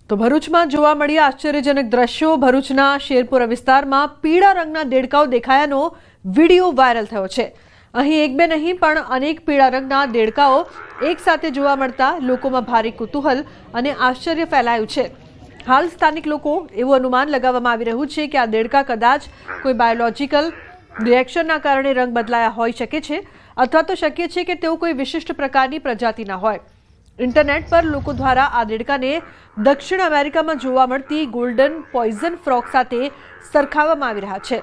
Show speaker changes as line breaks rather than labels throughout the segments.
તો ભરૂચમાં જોવા મળ્યા આશ્ચર્યજનક દ્રશ્યો। ભરૂચના શેરપુરા વિસ્તારમાં પીળા રંગના દેડકાઓ દેખાયાનો વિડીયો વાયરલ થયો છે। અહીં એક બે નહીં પણ અનેક પીળા રંગના દેડકાઓ એક સાથે જોવા મળતા લોકોમાં ભારે કુતૂહલ અને આશ્ચર્ય ફેલાયું છે। હાલ સ્થાનિક લોકો એવું અનુમાન લગાવવામાં આવી રહ્યું છે કે આ દેડકા કદાચ કોઈ બાયોલોજિકલ રિએક્શનના કારણે રંગ બદલાયા હોઈ શકે છે અથવા તો શક્ય છે કે તેઓ કોઈ વિશિષ્ટ પ્રકારની પ્રજાતિના હોય। इंटरनेट पर लोको द्वारा आ देड़काने दक्षिण अमेरिका में जोवा मळती गोल्डन पॉइजन फ्रॉग साथे सरखाववामां आवी रह्या छे।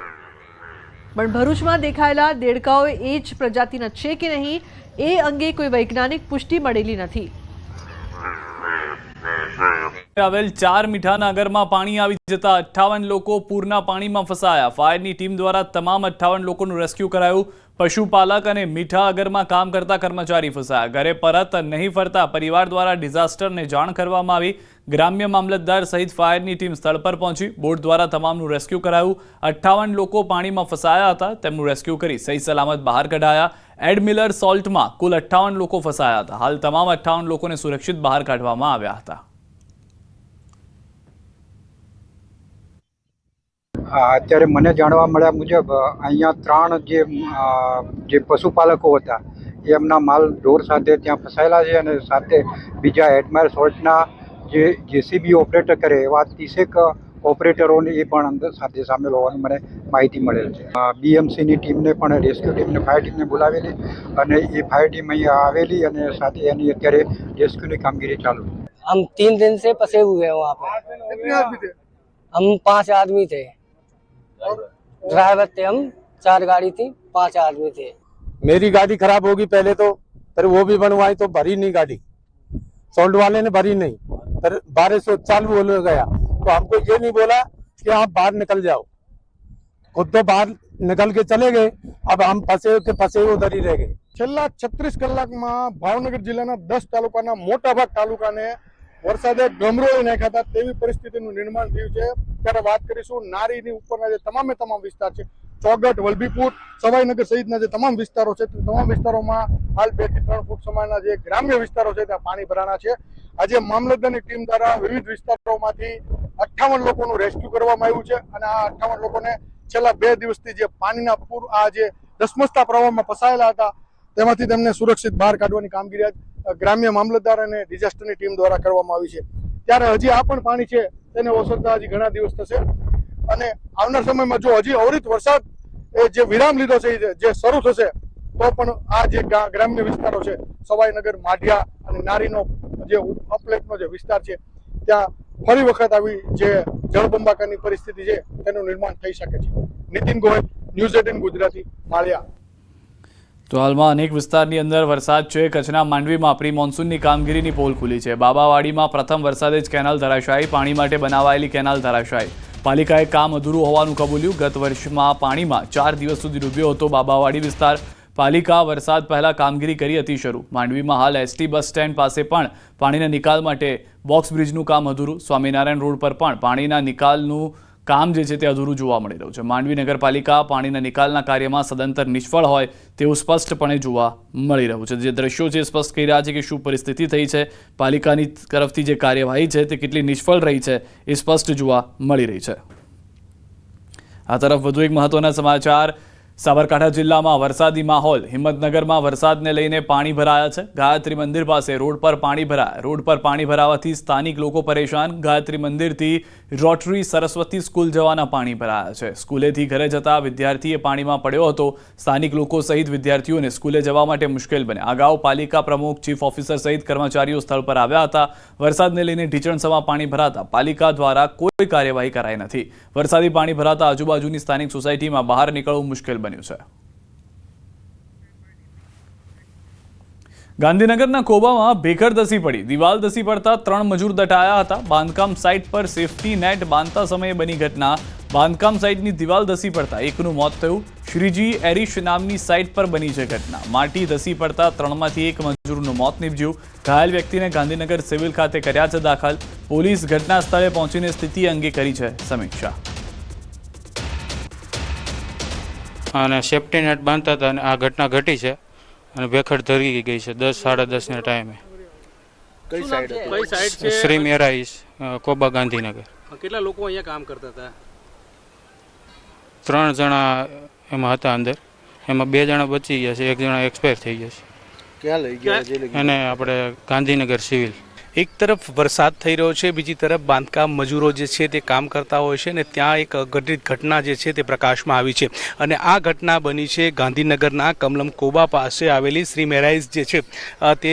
पण भरूच में देखायेला देड़काओ ए ज प्रजातिना छे के नहीं ए अंगे कोई वैज्ञानिक पुष्टि मळेली नथी।
आवेल 4 मीठानगर में पानी आवी जता 58 लोको पूरना पानी में फसाया। फायरनी टीम द्वारा तमाम 58 लोकोनुं रेस्क्यू करायुं। पशुपालक और मीठागर में काम करता कर्मचारी फसाया। घरे परत नहीं फरता परिवार द्वारा डिजास्टर ने जाण करवामां आवी। ग्राम्य मामलतदार सहित फायरनी टीम स्थल पर पहुंची। बोट द्वारा तमामनुं रेस्क्यू करायुं। 58 लोको पाणी में फसाया हता तेमनुं रेस्क्यू करी सही सलामत बहार कढाया। एड मिलर सॉल्ट में कुल 58 लोको फसाया हता। हाल तमाम 58 लोकोने सुरक्षित बहार काढवामां आव्या हता।
અત્યારે મને જાણવા મળ્યા મુજબ અહીંયા 3 જે પશુપાલકો હતા એમના માલ ઢોર સાથે ત્યાં ફસાયેલા છે અને સાથે બીજા એડમાયર સોલ્ટના જે જેસીબી ઓપરેટર કરે એવા 30 ઓપરેટરોને એ પણ અંદર સાથે સામેલ હોવાની મને માહિતી મળેલ છે। બીએમસીની ટીમને પણ રેસ્ક્યુ ટીમને ફાયર ટીમને બોલાવેલી અને એ ફાયર ટીમ અહીંયા આવેલી અને સાથે એની અત્યારે રેસ્ક્યુની કામગીરી ચાલુ છે।
हम 3 दिन से फंसे हुए हैं वहाँ पे।
कितने आदमी थे?
हम 5 आदमी थे। ड्राइवर थे हम, 4 गाड़ी थी, 5 आदमी थे।
मेरी गाड़ी खराब होगी पहले तो, पर वो भी बनवाई तो भरी नहीं गाड़ी, सोल्ट वाले ने भरी नहीं, पर बारिश चालू हो गया तो हमको ये नहीं बोला कि आप बाहर निकल जाओ, खुद तो बाहर निकल के चले गए। अब हम फंसे उधर ही रह गए।
છેલ્લા 36 કલાકમાં ભાવનગર જિલ્લાના 10 તાલુકાના મોટા ભાગ તાલુકાને વરસાદે ગમરોળી નાખ્યા હતા તેવી પરિસ્થિતિનું નિર્માણ થયું છે। ત્યારે વાત કરીશું નારીની ઉપરના જે તમામે તમામ વિસ્તાર છે, ચોગટ, વલભીપુર, સવાઈનગર સહિતના જે તમામ વિસ્તારો છે તે તમામ વિસ્તારોમાં હાલ 2 થી 3 ફૂટ સમાયના જે ગ્રામ્ય વિસ્તારો છે ત્યાં પાણી ભરાણા છે। આજે મામલતદારની ટીમ દ્વારા વિવિધ વિસ્તારોમાંથી 58 લોકોનું રેસ્ક્યુ કરવામાં આવ્યું છે અને આ 58 લોકોને છેલ્લા 2 દિવસથી જે પાણીના પૂર આ જે ધસમસતા પ્રવાહમાં ફસાયેલા હતા તેમાંથી તેમને સુરક્ષિત બહાર કાઢવાની કામગીરી ગ્રામ્ય મામલતદાર અને ડિઝાસ્ટરની ટીમ દ્વારા કરવામાં આવી છે। ત્યારે હજી આ પણ પાણી છે તેને ઓસરતા હજી ઘણા દિવસ થશે અને આવનાર સમયમાં જો હજી અવિરત વરસાદ જે વિરામ લીધો છે જે શરૂ થશે તો પણ આ જે ગ્રામ્ય વિસ્તારો છે સવાઈનગર, માઢિયા અને નારીનો જે અપલેટનો જે વિસ્તાર છે ત્યાં ફરી વખત આવી જે જળબંબાકારની પરિસ્થિતિ છે તેનું નિર્માણ થઈ શકે છે। નીતિન ગોયલ, ન્યૂઝ 18 ગુજરાતી, માળિયા।
તો હાલમાં અનેક વિસ્તારની અંદર વરસાદ છે। કચ્છના માંડવીમાં પ્રી મોન્સૂનની કામગીરીની પોલ ખુલી છે। બાબાવાડીમાં પ્રથમ વરસાદે જ કેનાલ ધરાશાયી, પાણી માટે બનાવાયેલી કેનાલ ધરાશાયી। પાલિકાએ કામ અધૂરું હોવાનું કબૂલ્યું। ગત વર્ષમાં પાણીમાં 4 દિવસ સુધી ડૂબ્યો હતો બાબાવાડી વિસ્તાર। પાલિકા વરસાદ પહેલા કામગીરી કરી હતી શરૂ। માંડવીમાં હાલ એસટી બસ સ્ટેન્ડ પાસે પણ પાણીના નિકાલ માટે બોક્સ બ્રિજનું કામ અધૂરું। સ્વામિનારાયણ રોડ પર પણ પાણીના નિકાલનું કામ જે છે તે અધૂરું જોવા મળી રહ્યું છે। માંડવી નગરપાલિકા પાણીના નિકાલના કાર્યમાં સદંતર નિષ્ફળ હોય તેવું સ્પષ્ટપણે જોવા મળી રહ્યું છે। જે દ્રશ્યો છે સ્પષ્ટ કહી રહ્યા છે કે શું પરિસ્થિતિ થઈ છે, પાલિકાની તરફથી જે કાર્યવાહી છે તે કેટલી નિષ્ફળ રહી છે એ સ્પષ્ટ જોવા મળી રહી છે। આ તરફ વધુ એક મહત્વના સમાચાર। સાબરકાંઠા જિલ્લામાં વરસાદી માહોલ। હિંમતનગરમાં વરસાદને લઈને પાણી ભરાયા છે। ગાયત્રી મંદિર પાસે રોડ પર પાણી ભરાયા। રોડ પર પાણી ભરાવાથી સ્થાનિક લોકો પરેશાન। ગાયત્રી મંદિરથી રોટરી સરસ્વતી સ્કૂલ જવાના પાણી ભરાયા છે। સ્કૂલેથી ઘરે જતા વિદ્યાર્થીએ પાણીમાં પડ્યો હતો। સ્થાનિક લોકો સહિત વિદ્યાર્થીઓને સ્કૂલે જવા માટે મુશ્કેલ બન્યા। અગાઉ પાલિકા પ્રમુખ, ચીફ ઓફિસર સહિત કર્મચારીઓ સ્થળ પર આવ્યા હતા। વરસાદને લઈને ઢીચણસમાં પાણી ભરાતા પાલિકા દ્વારા કોઈ કાર્યવાહી કરાઈ નથી। વરસાદી પાણી ભરાતા આજુબાજુની સ્થાનિક સોસાયટીમાં બહાર નીકળવું મુશ્કેલ બન્યું છે। ગાંધીનગરના કોબામાં ભેખડ ધસી પડી। દિવાલ ધસી પડતા 3 મજૂર દટાયા હતા। બાંધકામ સાઇટ પર સેફટી નેટ બાંધતા સમયે બની ઘટના। બાંધકામ સાઇટની દિવાલ ધસી પડતા એકનું મોત થયું। શ્રીજી એરિશ નામની સાઇટ પર બની છે ઘટના। માટી ધસી પડતા 3માંથી 1 મજૂરનું મોત નીપજ્યું। ઘાયલ વ્યક્તિને ગાંધીનગર સિવિલ ખાતે કર્યા છે દાખલ। પોલીસ ઘટના સ્થળે પહોંચીને સ્થિતિ અંગે કરી છે સમીક્ષા।
અને સેફટી નેટ બાંધતા હતા અને આ ઘટના ઘટી છે અને ભેખડ ધરી ગઈ છે 10 સાડા 10 ના ટાઈમે।
કઈ સાઈડ
સાઈડ છે?
શ્રી મેરાઈસ કોબા ગાંધીનગર.
કેટલા લોકો અહીંયા કામ કરતા હતા?
3 જણા એમાં હતા અંદર, એમાં 2 જણા બચી ગયા છે, 1 જણા એક્સપાયર થઈ ગયા છે.
ક્યાં લઈ ગયા જે લઈ
અને આપણે ગાંધીનગર સિવિલ.
એક તરફ વરસાદ થઈ રહ્યો છે, બીજી તરફ બાંધકામ મજૂરો જે છે તે કામ કરતા હોય છે ને ત્યાં એક ઘટિત ઘટના જે છે તે પ્રકાશમાં આવી છે અને આ ઘટના બની છે ગાંધીનગરના કમલમ કોબા પાસે આવેલી શ્રી મેરાઈઝ જે છે તે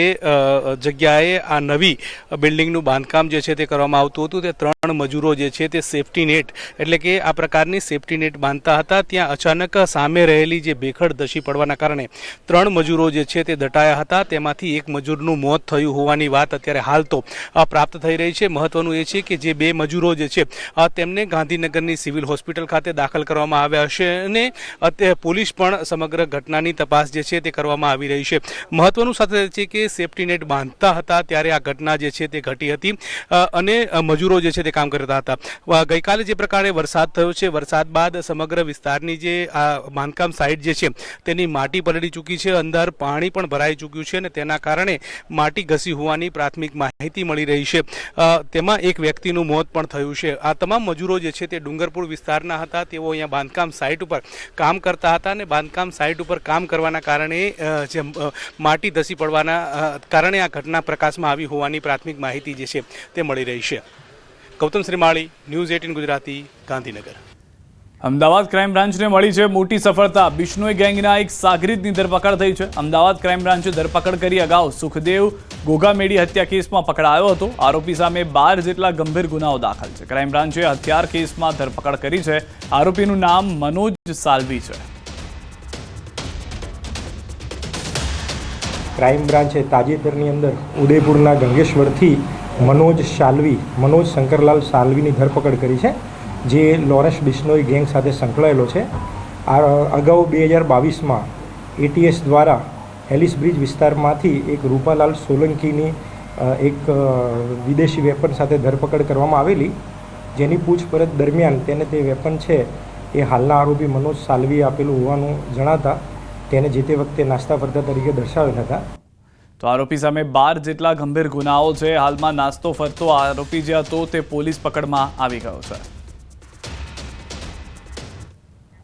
જગ્યાએ આ નવી બિલ્ડિંગનું બાંધકામ જે છે તે કરવામાં આવતું હતું. તે 3 મજૂરો જે છે તે સેફટી નેટ એટલે કે આ પ્રકારની સેફટી નેટ બાંધતા હતા. ત્યાં અચાનક સામે રહેલી જે ભેખડ ધસી પડવાના કારણે 3 મજૂરો જે છે તે દટાયા હતા. તેમાંથી એક મજૂરનું મોત થયું હોવાની વાત અત્યારે હાલ તો પ્રાપ્ત થઈ રહી છે. મહત્વનું એ છે કે જે 2 મજૂરો જે છે તેમને ગાંધીનગરની સિવિલ હોસ્પિટલ ખાતે દાખલ કરવામાં આવ્યા હશે અને અત્યારે પોલીસ પણ સમગ્ર ઘટનાની તપાસ જે છે તે કરવામાં આવી રહી છે. મહત્વનું સાથે છે કે સેફટી નેટ બાંધતા હતા ત્યારે આ ઘટના જે છે તે ઘટી હતી અને મજૂરો જે છે તે કામ કરતા હતા. ગઈકાલે જે પ્રકારે વરસાદ થયો છે, વરસાદ બાદ સમગ્ર વિસ્તારની જે આ બાંધકામ સાઇટ જે છે તેની માટી પલળી ચૂકી છે, અંદર પાણી પણ ભરાઈ ચૂક્યું છે અને તેના કારણે માટી ઘસી હોવાની પ્રાથમિક માહિતી મળી રહી છે. તેમાં એક વ્યક્તિનું મોત પણ થયું છે. આ તમામ મજૂરો જે છે તે ડુંગરપુર વિસ્તારના હતા. તેઓ અહીંયા બાંધકામ સાઇટ ઉપર કામ કરતા હતા અને બાંધકામ સાઇટ ઉપર કામ કરવાના કારણે જે માટી ધસી પડવાના કારણે આ ઘટના પ્રકાશમાં આવી હોવાની પ્રાથમિક માહિતી જે છે તે મળી રહી છે. ગૌતમ શ્રીમાળી, ન્યૂઝ 18 ગુજરાતી, ગાંધીનગર.
અમદાવાદ ક્રાઇમ બ્રાન્ચને મળી છે મોટી સફળતા. બિશ્નોઈ ગેંગના એક સાગરીતની ધરપકડ થઈ છે. અમદાવાદ ક્રાઇમ બ્રાન્ચે ધરપકડ કરી. અગાઉ સુખદેવ ગોગામેડી હત્યા કેસમાં પકડાયો હતો. આરોપી સામે 12 જેટલા ગંભીર ગુનાઓ દાખલ છે. ક્રાઇમ બ્રાન્ચે હથિયાર કેસમાં ધરપકડ કરી છે. આરોપીનું નામ મનોજ સાલ્વી છે.
ક્રાઇમ બ્રાન્ચે તાજેતરની અંદર ઉદયપુરના ગંગેશ્વરથી મનોજ શંકરલાલ સાલ્વીની ધરપકડ કરી છે, જે લોરેન્સ બિશ્નોઈ ગેંગ સાથે સંકળાયેલો છે. આ અગાઉ 2022માં એટીએસ દ્વારા હેલિસ બ્રિજ વિસ્તારમાંથી એક રૂપાલાલ સોલંકીની એક વિદેશી વેપન સાથે ધરપકડ કરવામાં આવેલી, જેની પૂછપરછ દરમિયાન તેને તે વેપન છે એ હાલના આરોપી મનોજ સાલ્વીએ આપેલું હોવાનું જણાતા તેને જે તે વખતે નાસ્તા ફરતા તરીકે દર્શાવેલ હતા.
તો આરોપી સામે 12 જેટલા ગંભીર ગુનાઓ છે. હાલમાં નાસ્તો ફરતો આરોપી જે હતો તે પોલીસ પકડમાં આવી ગયો છે.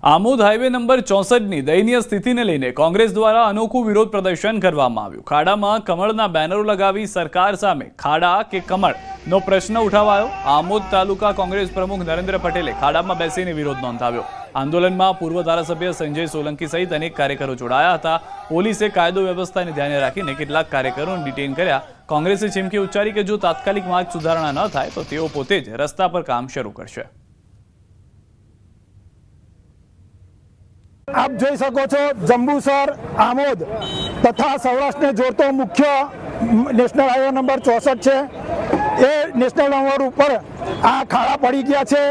આમોદ હાઈવે નંબર 64ની દયનીય સ્થિતિને લઈને કોંગ્રેસ દ્વારા અનોખું વિરોધ પ્રદર્શન કરવામાં આવ્યું. ખાડામાં કમળના બેનરો લગાવી સરકાર સામે ખાડા કે કમળનો પ્રશ્ન ઉઠાવાયો. આમોદ તાલુકા કોંગ્રેસ પ્રમુખ નરેન્દ્ર પટેલે ખાડામાં બેસીને વિરોધ નોંધાવ્યો. આંદોલનમાં પૂર્વ ધારાસભ્ય સંજય સોલંકી સહિત અનેક કાર્યકરો જોડાયા હતા. પોલીસે કાયદો વ્યવસ્થાને ધ્યાને રાખીને કેટલાક કાર્યકરોને ડિટેઇન કર્યા. કોંગ્રેસે ચીમકી ઉચ્ચારી કે જો તાત્કાલિક માર્ગ સુધારણા ન થાય તો તેઓ પોતે જ રસ્તા પર કામ શરૂ કરશે.
આપ જોઈ શકો છો જંબુસર, આમોદ તથા સૌરાષ્ટ્રને જોડતો મુખ્ય નેશનલ હાઈવે નંબર 64 છે. એ નેશનલ હાઈવે ઉપર આ ખાડા પડી ગયા છે.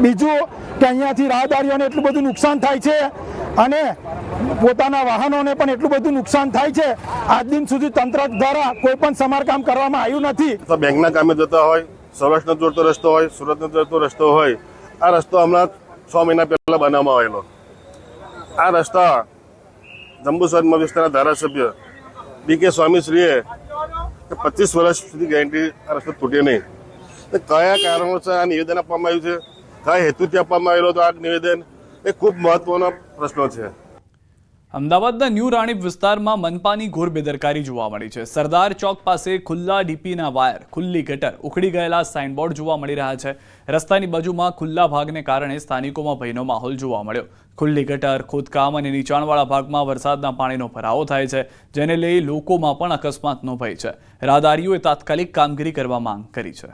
બીજું કે અહીંયાથી રાહદારીઓને એટલું બધું નુકસાન થાય છે અને પોતાના વાહનોને પણ એટલું બધું નુકસાન થાય છે. આજ દિન સુધી તંત્ર દ્વારા કોઈ પણ સમારકામ કરવામાં આવ્યું નથી.
બેંકના કામે જતા હોય, સૌરાષ્ટ્રનો જોડતો રસ્તો હોય, સુરતનો જોડતો રસ્તો હોય, આ રસ્તો હમણાં 6 મહિના પહેલા બનાવવામાં આવેલો. આ રસ્તા જંબુસરમાં વિસ્તારના ધારાસભ્ય ડી.કે. સ્વામીશ્રીએ 25 વર્ષ સુધી ગેરંટી આ રસ્તો તૂટે નહીં. કયા કારણોસર આ નિવેદન આપવામાં આવ્યું છે, કયા હેતુથી આપવામાં આવેલો હતો આ નિવેદન, એ ખૂબ મહત્વનો પ્રશ્નો છે.
અમદાવાદના ન્યૂ રાણીપ વિસ્તારમાં મનપાની ઘોર બેદરકારી જોવા મળી છે. સરદાર ચોક પાસે ખુલ્લા ડીપીના વાયર, ખુલ્લી ગટર, ઉખડી ગયેલા સાઇનબોર્ડ જોવા મળી રહ્યા છે. રસ્તાની બાજુમાં ખુલ્લા ભાગને કારણે સ્થાનિકોમાં ભયનો માહોલ જોવા મળ્યો. ખુલ્લી ગટર, ખોદકામ અને નીચાણવાળા ભાગમાં વરસાદના પાણીનો ભરાવો થાય છે, જેને લઈ લોકોમાં પણ અકસ્માતનો ભય છે. રાહદારીઓએ તાત્કાલિક કામગીરી કરવા માંગ કરી છે.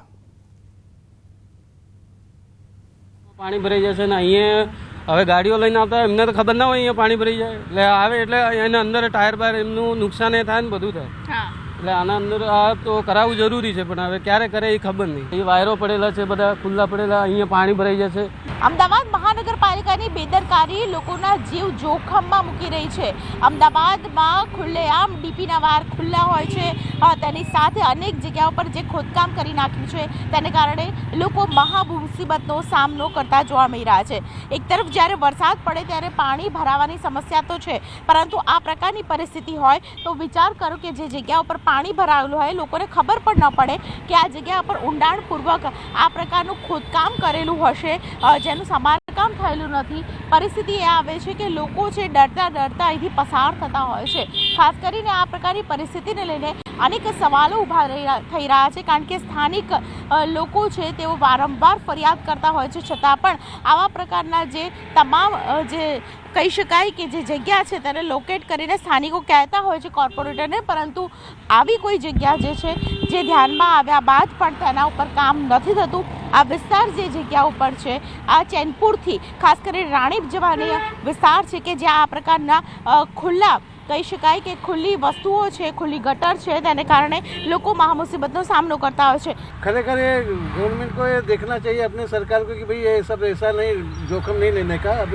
પાણી ભરાઈ જશે ને અહીંયા હવે ગાડીઓ લઈને આવતા એમને તો ખબર ના હોય અહીંયા પાણી ભરાઈ જાય એટલે આવે એટલે એના અંદર ટાયર બાયર એમનું નુકસાન એ થાય ને બધું થાય. એટલે આના અંદર આ તો કરાવવું જરૂરી છે, પણ હવે ક્યારે કરે એ ખબર નહીં. એ વાયરો પડેલા છે, બધા ખુલ્લા પડેલા, અહીંયા પાણી ભરાઈ જશે.
અમદાવાદ મહાનગરપાલિકાની બેદરકારી લોકોના જીવ જોખમમાં મૂકી રહી છે. અમદાવાદમાં ખુલ્લેઆમ ડીપીના વાયર ખુલ્લા હોય છે, તેની સાથે અનેક જગ્યાઓ પર જે ખોદકામ કરી નાખ્યું છે તેને કારણે લોકો મહા મુસીબતનો સામનો કરતા જોવા મળી રહ્યા છે. એક તરફ જ્યારે વરસાદ પડે ત્યારે પાણી ભરાવાની સમસ્યા તો છે, પરંતુ આ પ્રકારની પરિસ્થિતિ હોય તો વિચાર કરો કે જે જગ્યા ઉપર પાણી ભરાયેલું હોય, લોકોને ખબર પણ ન પડે કે આ જગ્યા પર ઊંડાણપૂર્વક આ પ્રકારનું ખોદકામ કરેલું હશે, જેનું સમારકામ થયેલું નથી. પરિસ્થિતિ એ આવે છે કે લોકો છે ડરતા અહીંથી પસાર થતા હોય છે. ખાસ કરીને આ પ્રકારની પરિસ્થિતિને લઈને અનેક સવાલો ઊભા થઈ રહ્યા છે, કારણ કે સ્થાનિક લોકો છે તેઓ વારંવાર ફરિયાદ કરતા હોય છે, છતાં પણ આવા પ્રકારના જે તમામ જે કહી શકાય કે જે જગ્યા છે તેને લોકેટ કરીને સ્થાનિકો કહેતા હોય છે કોર્પોરેટરને, પરંતુ આવી કોઈ જગ્યા જે છે જે ધ્યાનમાં આવ્યા બાદ પણ તેના ઉપર કામ નથી થતું. આ વિસ્તાર જે જગ્યા ઉપર છે, આ ચેનપુરથી ખાસ કરીને રાણીપ જવાની વિસ્તાર છે કે જ્યાં આ પ્રકારના ખુલ્લા કહી શકાય કે ખુલ્લી વસ્તુઓ છે, ખુલ્લી ગટર છે, તેને કારણે લોકો મહાमुसीबतનો सामना करता હોય છે.
खरेखर ये गवर्नमेंट को ये देखना चाहिए अपने सरकार को कि भाई ये सब ऐसा नहीं, जोखिम नहीं लेने का. अब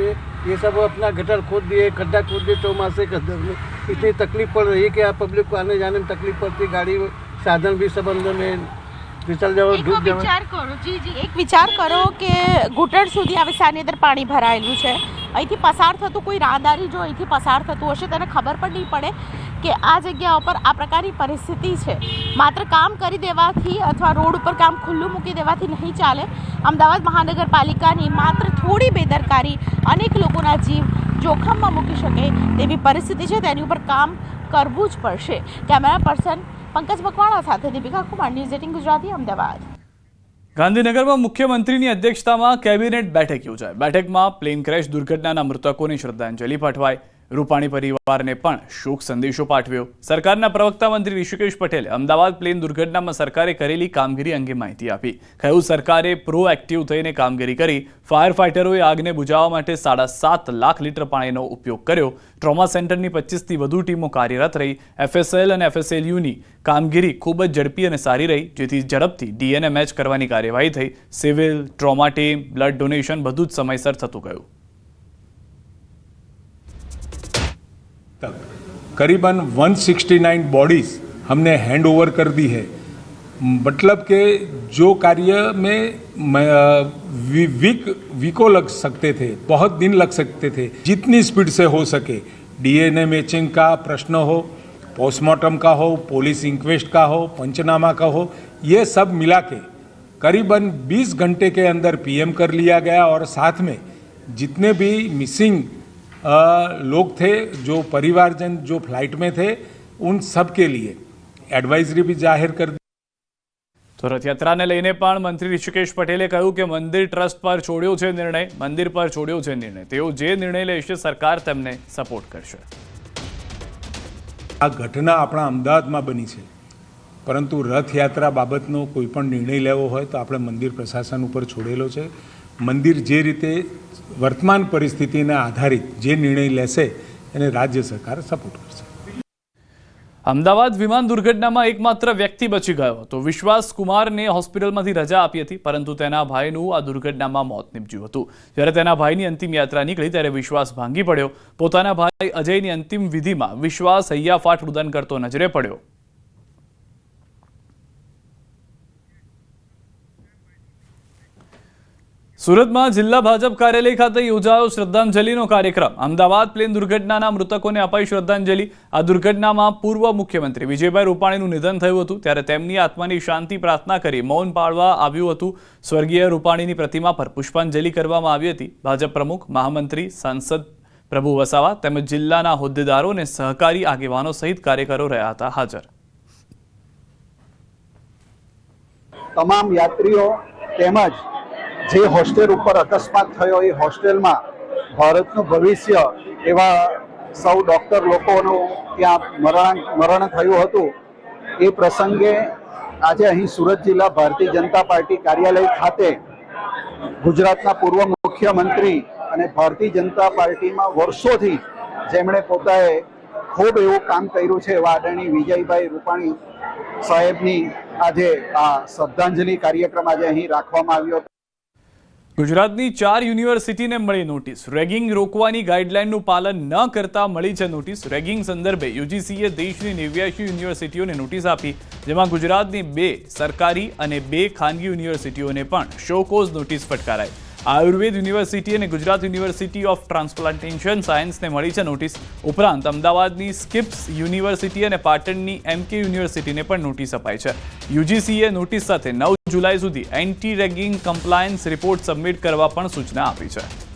ये सब अपना गटर खोद दिए, खड्डा खोद दिए, चौमासे गटर में इतनी तकलीफ पड़ रही है कि आप पब्लिक को आने जाने में तकलीफ पड़ती, गाड़ी साधन भी सब अंदर में फिसल जाओ, डूब जाओ.
વિચાર કરો એક વિચાર કરો કે ઘૂંટણ સુધી આ વિસ્તારની અંદર પાણી ભરાયેલું છે. અહીંથી પસાર થતું કોઈ રાહદારી જો અહીંથી પસાર થતું હશે તેને ખબર પણ નહીં પડે કે આ જગ્યા ઉપર આ પ્રકારની પરિસ્થિતિ છે. માત્ર કામ કરી દેવાથી અથવા રોડ ઉપર કામ ખુલ્લું મૂકી દેવાથી નહીં ચાલે. અમદાવાદ મહાનગરપાલિકાની માત્ર થોડી બેદરકારી અનેક લોકોના જીવ જોખમમાં મૂકી શકે તેવી પરિસ્થિતિ છે, તેની ઉપર કામ કરવું જ પડશે. કેમેરા પર્સન પંકજ મકવાણા સાથે દીપિકા કુમાર, ન્યૂઝ 18 ગુજરાતી, અમદાવાદ.
ગાંધીનગરમાં મુખ્યમંત્રીની અધ્યક્ષતામાં કેબિનેટ બેઠક યોજાઈ. બેઠકમાં પ્લેન ક્રેશ દુર્ઘટનાના મૃતકોને શ્રદ્ધાંજલિ પાઠવાઈ. રૂપાણી પરિવારને પણ શોક સંદેશો પાઠવ્યો. સરકારના પ્રવક્તા મંત્રી ઋષિકેશ પટેલે અમદાવાદ પ્લેન દુર્ઘટનામાં સરકારે કરેલી કામગીરી અંગે માહિતી આપી. કહ્યું, સરકારે પ્રોએક્ટિવ થઈને કામગીરી કરી. ફાયર ફાઇટરોએ આગને બુઝાવવા માટે 7.5 લાખ લીટર પાણીનો ઉપયોગ કર્યો. ટ્રોમા સેન્ટરની 25થી વધુ ટીમો કાર્યરત રહી. FSL અને FSLUની કામગીરી ખૂબ જ ઝડપી અને સારી રહી, જેથી ઝડપથી DNA મેચ કરવાની કાર્યવાહી થઈ. Civil, trauma team, blood donation બધું જ સમયસર થતું ગયું.
तक करीबन 169 बॉडीज़ हमने हैंड ओवर कर दी है. मतलब के जो कार्य में वीकों लग सकते थे, बहुत दिन लग सकते थे, जितनी स्पीड से हो सके, DNA मैचिंग का प्रश्न हो, पोस्टमार्टम का हो, पुलिस इंक्वेस्ट का हो, पंचनामा का हो, ये सब मिला के करीबन 20 घंटे के अंदर PM कर लिया गया. और साथ में जितने भी मिसिंग लोग थे, जो परिवारजन जो फ्लाइट में थे, उन सब के लिए एडवाइजरी भी जाहिर कर दी.
તો રથયાત્રાને લઈને પણ મંત્રી ઋષિકેશ પટેલે કહ્યું કે મંદિર ટ્રસ્ટ પર છોડ્યો છે નિર્ણય, મંદિર પર છોડ્યો છે નિર્ણય. તેઓ જે નિર્ણય લેશે સરકાર તેમને સપોર્ટ કરશે.
આ ઘટના આપણા અમદાવાદમાં બની છે, પરંતુ રથયાત્રા બાબતનો કોઈ પણ નિર્ણય લેવો હોય તો આપણે મંદિર પ્રશાસન ઉપર છોડેલો છે. મંદિર જે રીતે વર્તમાન પરિસ્થિતિને આધારિત જે નિર્ણય લેશે એને રાજ્ય સરકાર સપોર્ટ કરશે.
અમદાવાદ વિમાન દુર્ઘટનામાં એકમાત્ર વ્યક્તિ બચી ગયો હતો. વિશ્વાસ કુમારને હોસ્પિટલમાંથી રજા આપી હતી, પરંતુ તેના ભાઈનું આ દુર્ઘટનામાં મોત નીપજ્યું હતું. જ્યારે તેના ભાઈની અંતિમ યાત્રા નીકળી ત્યારે વિશ્વાસ ભાંગી પડ્યો. પોતાના ભાઈ અજયની અંતિમ વિધિમાં વિશ્વાસ હૈયાફાટ રુદન કરતો નજરે પડ્યો. સુરતમાં જિલ્લા ભાજપ કાર્યાલય ખાતે યોજાયો શ્રદ્ધાંજલિનો કાર્યક્રમ. અમદાવાદ પ્લેન દુર્ઘટનાના મૃતકોને અપાઈ શ્રદ્ધાંજલિ. આ દુર્ઘટનામાં પૂર્વ મુખ્યમંત્રી વિજયભાઈ રૂપાણીનું નિધન થયું હતું, ત્યારે તેમની આત્માની શાંતિ પ્રાર્થના કરી મૌન પાળવા આવ્યું હતું. સ્વર્ગીય રૂપાણીની પ્રતિમા પર પુષ્પાંજલિ કરવામાં આવી હતી. ભાજપ પ્રમુખ, મહામંત્રી, સાંસદ પ્રભુ વસાવા તેમજ જિલ્લાના હોદ્દેદારો અને સહકારી આગેવાનો સહિત કાર્યકરો રહ્યા હતા હાજર.
તમામ યાત્રીઓ તેમજ જે હોસ્ટેલ ઉપર અકસ્માત થયો એ હોસ્ટેલમાં ભારતનું ભવિષ્ય એવા સૌ ડૉક્ટર લોકોનું ત્યાં મરણ થયું હતું. એ પ્રસંગે આજે અહીં સુરત જિલ્લા ભારતીય જનતા પાર્ટી કાર્યાલય ખાતે ગુજરાતના પૂર્વ મુખ્યમંત્રી અને ભારતીય જનતા પાર્ટીમાં વર્ષોથી જેમણે પોતાએ ખૂબ એવું કામ કર્યું છે એવા આદરણીય વિજયભાઈ રૂપાણી સાહેબની આજે આ શ્રદ્ધાંજલિ કાર્યક્રમ આજે અહીં રાખવામાં આવ્યો હતો.
ગુજરાતની 4 યુનિવર્સિટીને મળી નોટિસ. રેગિંગ રોકવાની ગાઈડલાઈનનું પાલન ન કરતા મળી છે નોટિસ. રેગિંગ સંદર્ભે UGCએ દેશની 89 યુનિવર્સિટીઓને નોટિસ આપી, જેમાં ગુજરાતની 2 સરકારી અને 2 ખાનગી યુનિવર્સિટીઓને પણ શો કોઝ નોટિસ ફટકારાઈ. આયુર્વેદ યુનિવર્સિટી અને ગુજરાત યુનિવર્સિટી ઓફ ટ્રાન્સપ્લાન્ટેશન સાયન્સને મળી છે નોટિસ. ઉપરાંત અમદાવાદની સ્કિપ્સ યુનિવર્સિટી અને પાટણની MK યુનિવર્સિટીને પણ નોટિસ અપાઈ છે. UGCએ નોટિસ સાથે 9 જુલાઈ સુધી anti ragging compliance report submit કરવા પણ સૂચના આપી છે.